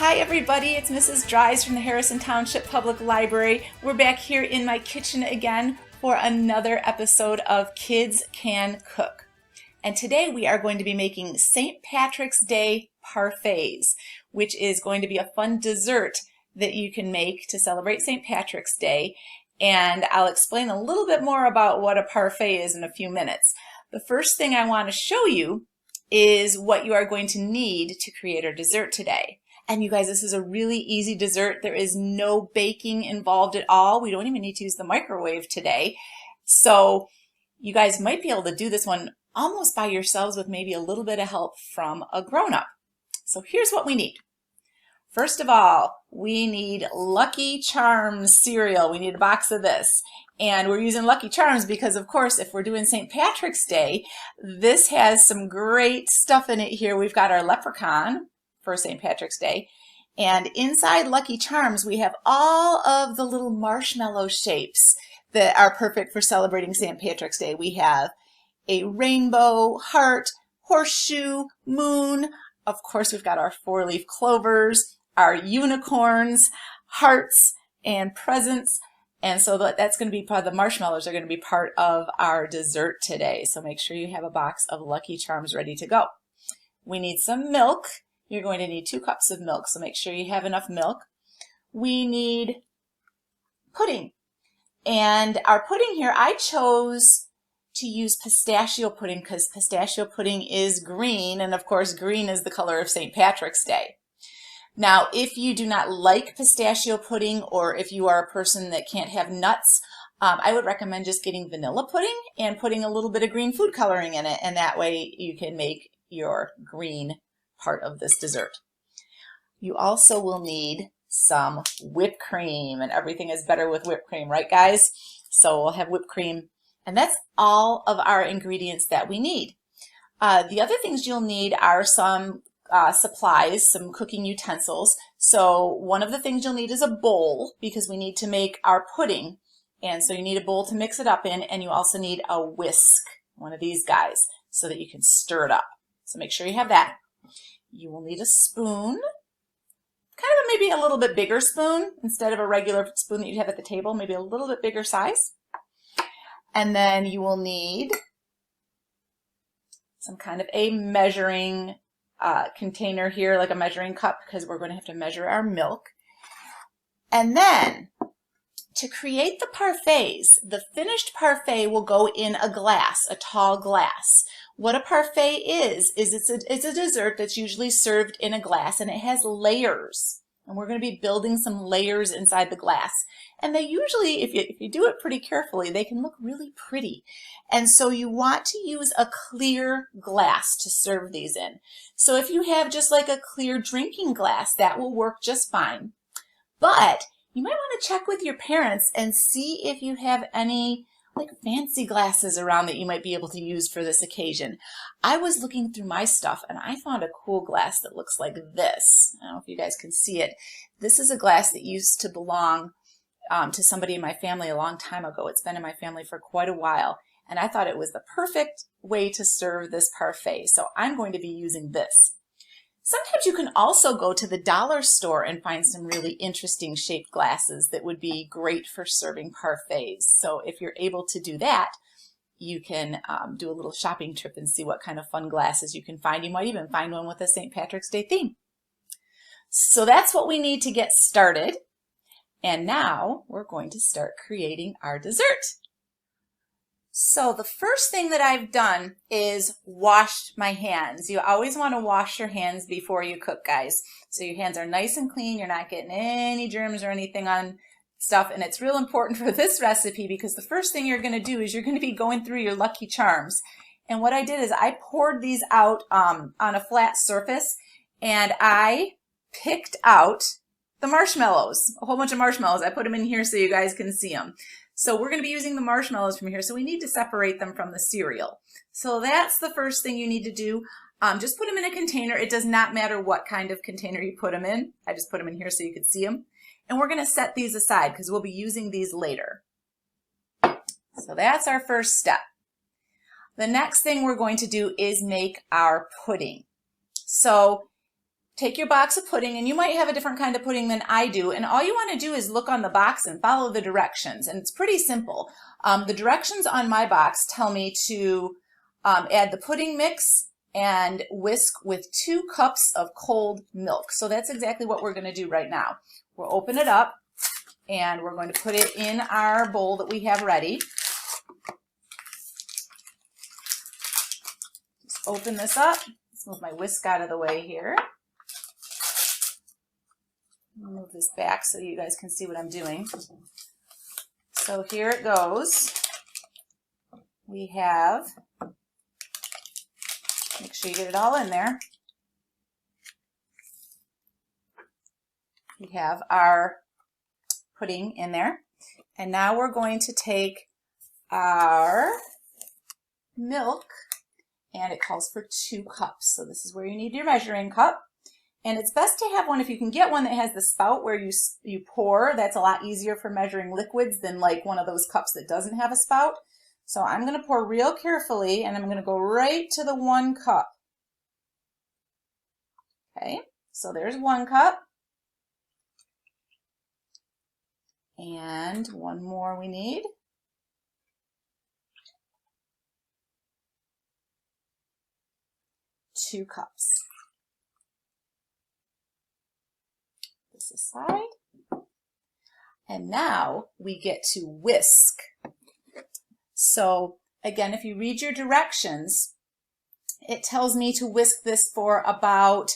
Hi everybody, it's Mrs. Dries from the Harrison Township Public Library. We're back here in my kitchen again for another episode of Kids Can Cook. And today we are going to be making St. Patrick's Day parfaits, which is going to be a fun dessert that you can make to celebrate St. Patrick's Day. And I'll explain a little bit more about what a parfait is in a few minutes. The first thing I want to show you is what you are going to need to create our dessert today. And you guys, this is a really easy dessert. There is no baking involved at all. We don't even need to use the microwave today. So you guys might be able to do this one almost by yourselves with maybe a little bit of help from a grown-up. So here's what we need. First of all, we need Lucky Charms cereal. We need a box of this. And we're using Lucky Charms because, of course, if we're doing St. Patrick's Day, this has some great stuff in it here. We've got our leprechaun for St. Patrick's Day. And inside Lucky Charms, we have all of the little marshmallow shapes that are perfect for celebrating St. Patrick's Day. We have a rainbow, heart, horseshoe, moon. Of course, we've got our four-leaf clovers, our unicorns, hearts, and presents. And so that's going to be part of the marshmallows are going to be part of our dessert today. So make sure you have a box of Lucky Charms ready to go. We need some milk. You're going to need 2 cups of milk, so make sure you have enough milk. We need pudding. And our pudding here, I chose to use pistachio pudding because pistachio pudding is green, and of course green is the color of St. Patrick's Day. Now, if you do not like pistachio pudding, or if you are a person that can't have nuts, I would recommend just getting vanilla pudding and putting a little bit of green food coloring in it, and that way you can make your green part of this dessert. You also will need some whipped cream, and everything is better with whipped cream, right guys? So we'll have whipped cream, and that's all of our ingredients that we need. The other things you'll need are some supplies, some cooking utensils. So one of the things you'll need is a bowl because we need to make our pudding, and so you need a bowl to mix it up in, and you also need a whisk, one of these guys, so that you can stir it up. So make sure you have that. You will need a spoon, kind of maybe a little bit bigger spoon instead of a regular spoon that you'd have at the table, maybe a little bit bigger size. And then you will need some kind of a measuring container here, like a measuring cup, because we're going to have to measure our milk. And then to create the parfaits, the finished parfait will go in a glass, a tall glass. What a parfait is it's a dessert that's usually served in a glass, and it has layers. And we're going to be building some layers inside the glass. And they usually, if you do it pretty carefully, they can look really pretty. And so you want to use a clear glass to serve these in. So if you have just like a clear drinking glass, that will work just fine. But you might want to check with your parents and see if you have any like fancy glasses around that you might be able to use for this occasion. I was looking through my stuff and I found a cool glass that looks like this. I don't know if you guys can see it. This is a glass that used to belong to somebody in my family a long time ago. It's been in my family for quite a while, and I thought it was the perfect way to serve this parfait. So I'm going to be using this. Sometimes you can also go to the dollar store and find some really interesting shaped glasses that would be great for serving parfaits. So if you're able to do that, you can do a little shopping trip and see what kind of fun glasses you can find. You might even find one with a St. Patrick's Day theme. So that's what we need to get started. And now we're going to start creating our dessert. So the first thing that I've done is washed my hands. You always want to wash your hands before you cook, guys. So your hands are nice and clean. You're not getting any germs or anything on stuff. And it's real important for this recipe because the first thing you're going to do is you're going to be going through your Lucky Charms. And what I did is I poured these out on a flat surface, and I picked out the marshmallows, a whole bunch of marshmallows. I put them in here so you guys can see them. So we're going to be using the marshmallows from here, so we need to separate them from the cereal. So that's the first thing you need to do. Just put them in a container. It does not matter what kind of container you put them in. I just put them in here so you could see them. And we're going to set these aside because we'll be using these later. So that's our first step. The next thing we're going to do is make our pudding. So take your box of pudding, and you might have a different kind of pudding than I do, and all you want to do is look on the box and follow the directions, and it's pretty simple. The directions on my box tell me to add the pudding mix and whisk with 2 cups of cold milk. So that's exactly what we're going to do right now. We'll open it up and we're going to put it in our bowl that we have ready. Just open this up. Let's move my whisk out of the way here. Move this back so you guys can see what I'm doing. So here it goes. We have, make sure you get it all in there. We have our pudding in there. And now we're going to take our milk, and it calls for 2 cups. So this is where you need your measuring cup. And it's best to have one, if you can get one that has the spout where you pour. That's a lot easier for measuring liquids than like one of those cups that doesn't have a spout. So I'm going to pour real carefully, and I'm going to go right to the 1 cup. Okay, so there's 1 cup. And 1 more we need. Two cups. This aside. And now we get to whisk. So again, if you read your directions, it tells me to whisk this for about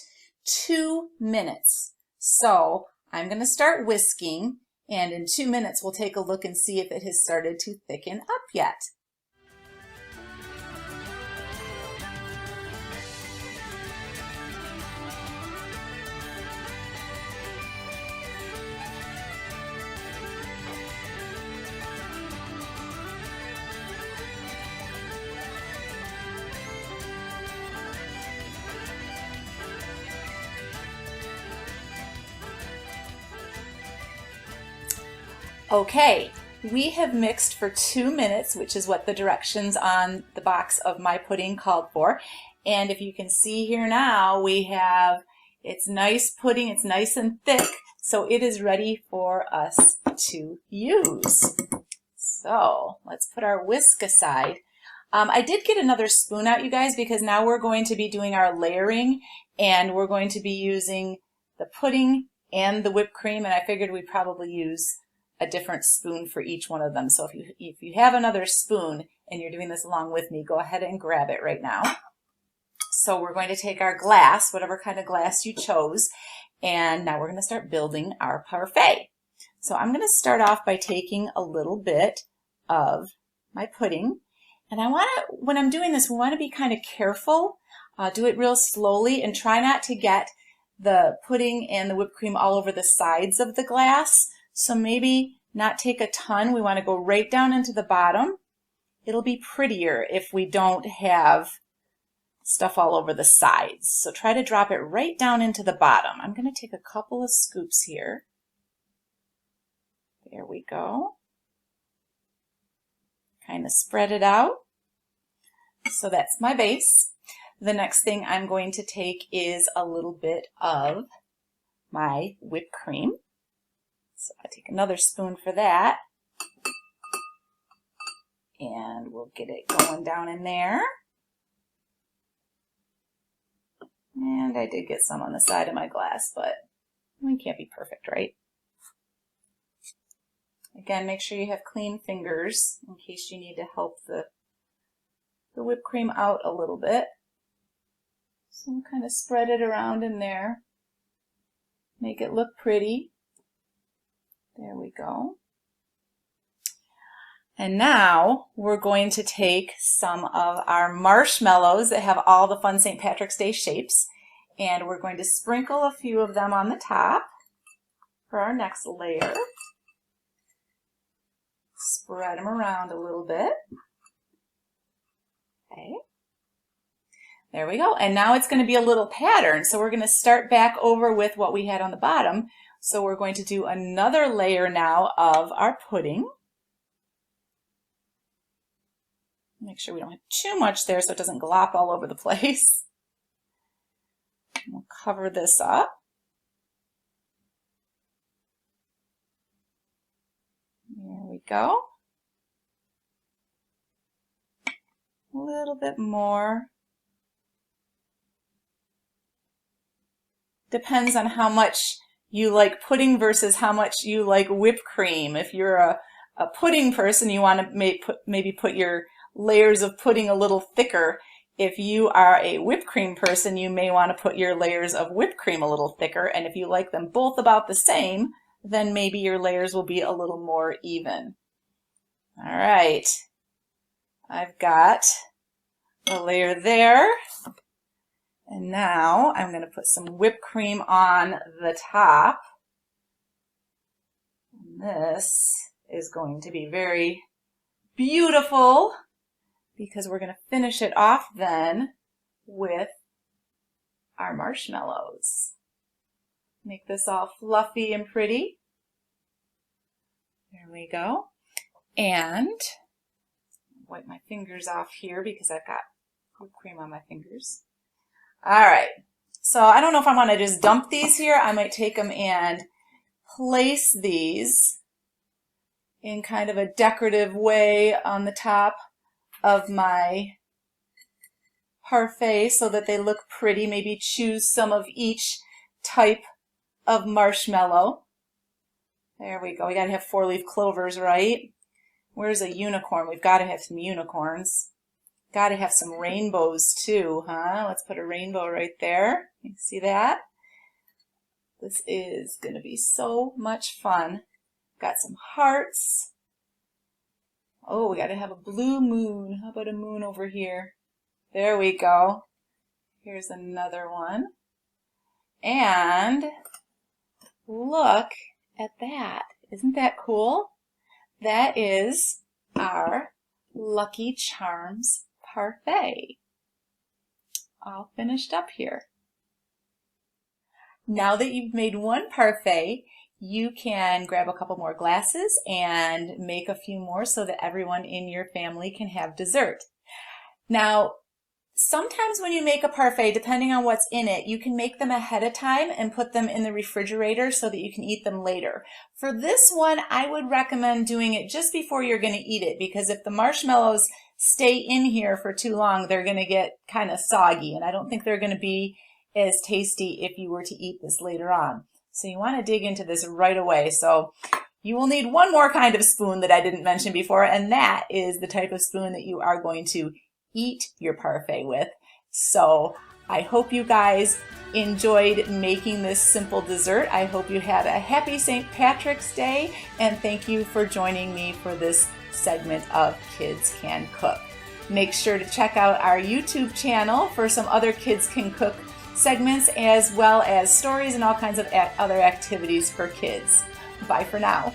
2 minutes. So I'm going to start whisking, and in 2 minutes we'll take a look and see if it has started to thicken up yet. Okay, we have mixed for 2 minutes, which is what the directions on the box of my pudding called for. And if you can see here now, we have, it's nice pudding, it's nice and thick, so it is ready for us to use. So let's put our whisk aside. I did get another spoon out, you guys, because now we're going to be doing our layering, and we're going to be using the pudding and the whipped cream, and I figured we'd probably use a different spoon for each one of them. So if you have another spoon and you're doing this along with me, go ahead and grab it right now. So we're going to take our glass, whatever kind of glass you chose, and now we're going to start building our parfait. So I'm going to start off by taking a little bit of my pudding, and I want to, when I'm doing this, we want to be kind of careful. Do it real slowly and try not to get the pudding and the whipped cream all over the sides of the glass. So maybe not take a ton. We want to go right down into the bottom. It'll be prettier if we don't have stuff all over the sides. So try to drop it right down into the bottom. I'm going to take a couple of scoops here. There we go. Kind of spread it out. So that's my base. The next thing I'm going to take is a little bit of my whipped cream. So I take another spoon for that, and we'll get it going down in there. And I did get some on the side of my glass, but we can't be perfect, right? Again, make sure you have clean fingers in case you need to help the whipped cream out a little bit. So we'll kind of spread it around in there, make it look pretty. There we go. And now we're going to take some of our marshmallows that have all the fun St. Patrick's Day shapes, and we're going to sprinkle a few of them on the top for our next layer. Spread them around a little bit. Okay. There we go. And now it's going to be a little pattern. So we're going to start back over with what we had on the bottom. So we're going to do another layer now of our pudding. Make sure we don't have too much there so it doesn't glop all over the place. We'll cover this up. There we go. A little bit more. Depends on how much you like pudding versus how much you like whipped cream. If you're a pudding person, you want to maybe put your layers of pudding a little thicker. If you are a whipped cream person, you may want to put your layers of whipped cream a little thicker. And if you like them both about the same, then maybe your layers will be a little more even. All right, I've got a layer there. And now I'm going to put some whipped cream on the top. And this is going to be very beautiful because we're going to finish it off then with our marshmallows. Make this all fluffy and pretty. There we go. And wipe my fingers off here because I've got whipped cream on my fingers. All right, so I don't know if I want to just dump these here. I might take them and place these in kind of a decorative way on the top of my parfait so that they look pretty. Maybe choose some of each type of marshmallow. There we go. We got to have 4-leaf clovers, right? Where's a unicorn? We've got to have some unicorns. Got to have some rainbows too, huh? Let's put a rainbow right there. You see that? This is going to be so much fun. Got some hearts. Oh, we got to have a blue moon. How about a moon over here? There we go. Here's another one. And look at that. Isn't that cool? That is our Lucky Charms parfait. All finished up here. Now that you've made one parfait, you can grab a couple more glasses and make a few more so that everyone in your family can have dessert. Now, sometimes when you make a parfait, depending on what's in it, you can make them ahead of time and put them in the refrigerator so that you can eat them later. For this one, I would recommend doing it just before you're going to eat it, because if the marshmallows stay in here for too long, they're going to get kind of soggy, and I don't think they're going to be as tasty if you were to eat this later on. So you want to dig into this right away. So you will need one more kind of spoon that I didn't mention before, and that is the type of spoon that you are going to eat your parfait with. So I hope you guys enjoyed making this simple dessert. I hope you had a happy St. Patrick's Day, and thank you for joining me for this segment of Kids Can Cook. Make sure to check out our YouTube channel for some other Kids Can Cook segments, as well as stories and all kinds of other activities for kids. Bye for now.